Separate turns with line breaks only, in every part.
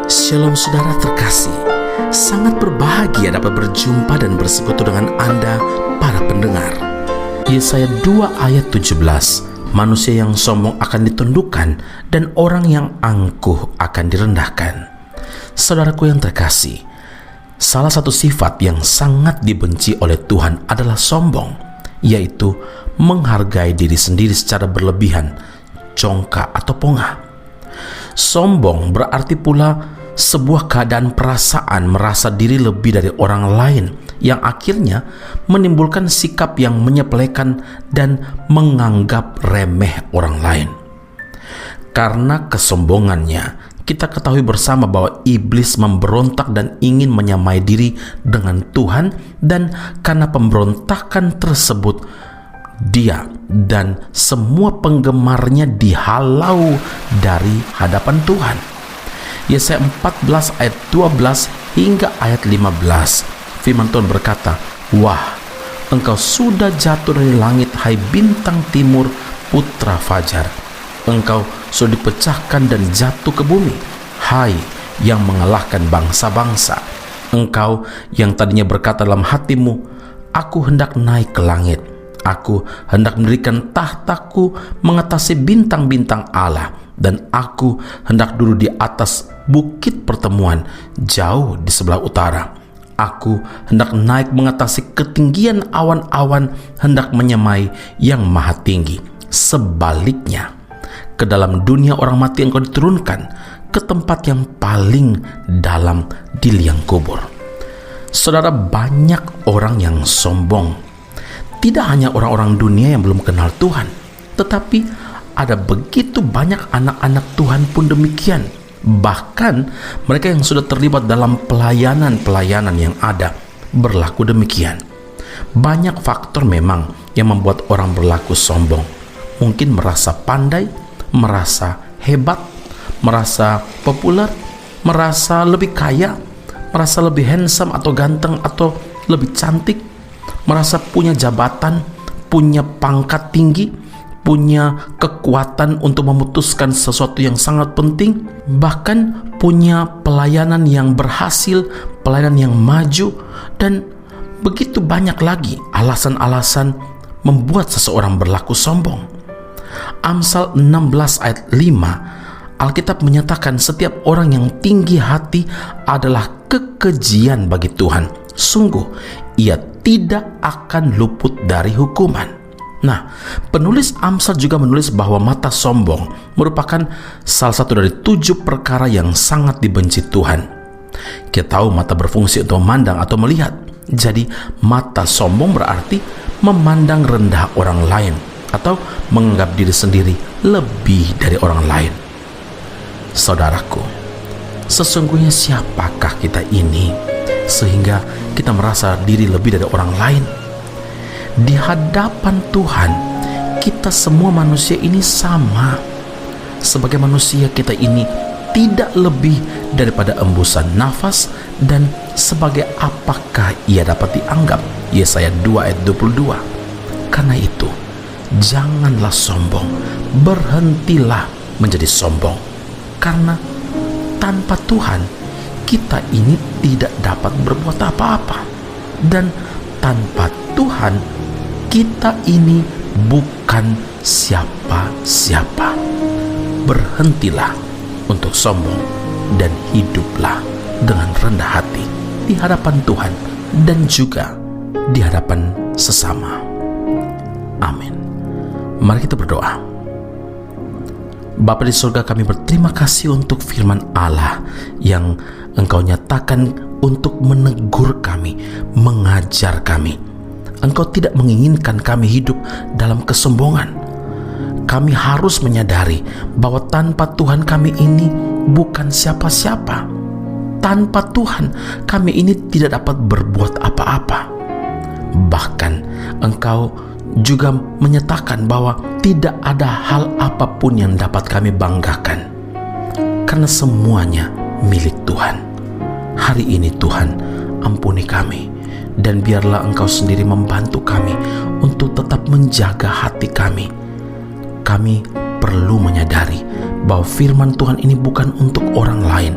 Shalom saudara terkasih, sangat berbahagia dapat berjumpa dan bersekutu dengan Anda para pendengar. Yesaya 2 ayat 17, manusia yang sombong akan ditundukkan dan orang yang angkuh akan direndahkan. Saudaraku yang terkasih, salah satu sifat yang sangat dibenci oleh Tuhan adalah sombong, yaitu menghargai diri sendiri secara berlebihan, congkak atau pongah. Sombong berarti pula sebuah keadaan perasaan merasa diri lebih dari orang lain yang akhirnya menimbulkan sikap yang menyepelekan dan menganggap remeh orang lain. Karena kesombongannya, kita ketahui bersama bahwa iblis memberontak dan ingin menyamai diri dengan Tuhan, dan karena pemberontakan tersebut dia dan semua penggemarnya dihalau dari hadapan Tuhan. Yesaya 14 ayat 12 hingga ayat 15, firman Tuhan berkata, "Wah, engkau sudah jatuh dari langit, hai bintang timur, putra fajar. Engkau sudah dipecahkan dan jatuh ke bumi, hai yang mengalahkan bangsa-bangsa. Engkau yang tadinya berkata dalam hatimu, aku hendak naik ke langit. Aku hendak mendirikan tahtaku mengatasi bintang-bintang Allah, dan aku hendak duduk di atas bukit pertemuan jauh di sebelah utara. Aku hendak naik mengatasi ketinggian awan-awan, hendak menyamai yang maha tinggi. Sebaliknya, ke dalam dunia orang mati engkau diturunkan, ke tempat yang paling dalam di liang kubur." Saudara, banyak orang yang sombong. Tidak hanya orang-orang dunia yang belum kenal Tuhan, tetapi ada begitu banyak anak-anak Tuhan pun demikian. Bahkan mereka yang sudah terlibat dalam pelayanan-pelayanan yang ada berlaku demikian. Banyak faktor memang yang membuat orang berlaku sombong. Mungkin merasa pandai, merasa hebat, merasa populer, merasa lebih kaya, merasa lebih handsome atau ganteng atau lebih cantik, merasa punya jabatan, punya pangkat tinggi, punya kekuatan untuk memutuskan sesuatu yang sangat penting, bahkan punya pelayanan yang berhasil, pelayanan yang maju, dan begitu banyak lagi alasan-alasan membuat seseorang berlaku sombong. Amsal 16 ayat 5, Alkitab menyatakan setiap orang yang tinggi hati adalah kekejian bagi Tuhan. Sungguh, ia tidak akan luput dari hukuman. Nah, penulis Amsal juga menulis bahwa mata sombong merupakan salah satu dari 7 perkara yang sangat dibenci Tuhan. Kita tahu mata berfungsi untuk memandang atau melihat. Jadi, mata sombong berarti memandang rendah orang lain atau menganggap diri sendiri lebih dari orang lain. Saudaraku, sesungguhnya siapakah kita ini sehingga kita merasa diri lebih dari orang lain? Di hadapan Tuhan, kita semua manusia ini sama. Sebagai manusia, kita ini tidak lebih daripada embusan nafas, dan sebagai apakah ia dapat dianggap? Yesaya 2 ayat 22. Karena itu, janganlah sombong, berhentilah menjadi sombong. Karena tanpa Tuhan, kita ini tidak dapat berbuat apa-apa. Dan tanpa Tuhan, kita ini bukan siapa-siapa. Berhentilah untuk sombong dan hiduplah dengan rendah hati di hadapan Tuhan dan juga di hadapan sesama. Amin. Mari kita berdoa. Bapa di surga, kami berterima kasih untuk firman Allah yang Engkau nyatakan untuk menegur kami, mengajar kami. Engkau tidak menginginkan kami hidup dalam kesombongan. Kami harus menyadari bahwa tanpa Tuhan kami ini bukan siapa-siapa. Tanpa Tuhan kami ini tidak dapat berbuat apa-apa. Bahkan Engkau juga menyatakan bahwa tidak ada hal apapun yang dapat kami banggakan, karena semuanya milik Tuhan. Hari ini Tuhan, ampuni kami, dan biarlah Engkau sendiri membantu kami untuk tetap menjaga hati kami. Kami perlu menyadari bahwa firman Tuhan ini bukan untuk orang lain,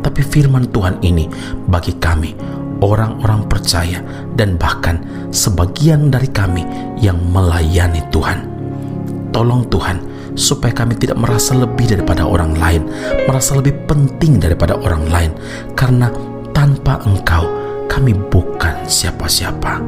Tapi firman Tuhan ini bagi kami, orang-orang percaya, dan bahkan sebagian dari kami yang melayani Tuhan. Tolong Tuhan, supaya kami tidak merasa lebih daripada orang lain, merasa lebih penting daripada orang lain, karena tanpa Engkau kami bukan siapa-siapa.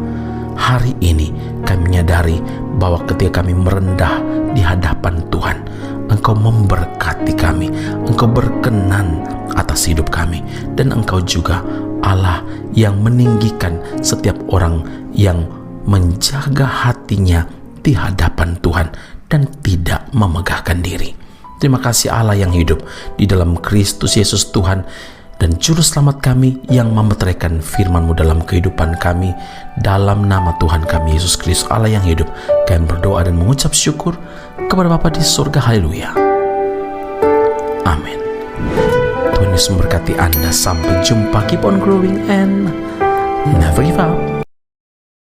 Hari ini kami menyadari bahwa ketika kami merendah di hadapan Tuhan, Engkau memberkati kami, Engkau berkenan atas hidup kami, dan Engkau juga Allah yang meninggikan setiap orang yang menjaga hatinya di hadapan Tuhan dan tidak memegahkan diri. Terima kasih Allah yang hidup di dalam Kristus Yesus Tuhan dan Juru Selamat kami, yang memeteraikan firman-Mu dalam kehidupan kami. Dalam nama Tuhan kami Yesus Kristus Allah yang hidup, kami berdoa dan mengucap syukur kepada Bapa di surga. Haleluya. Amin. Tuhan Yesus memberkati Anda. Sampai jumpa. Keep on growing and never give up.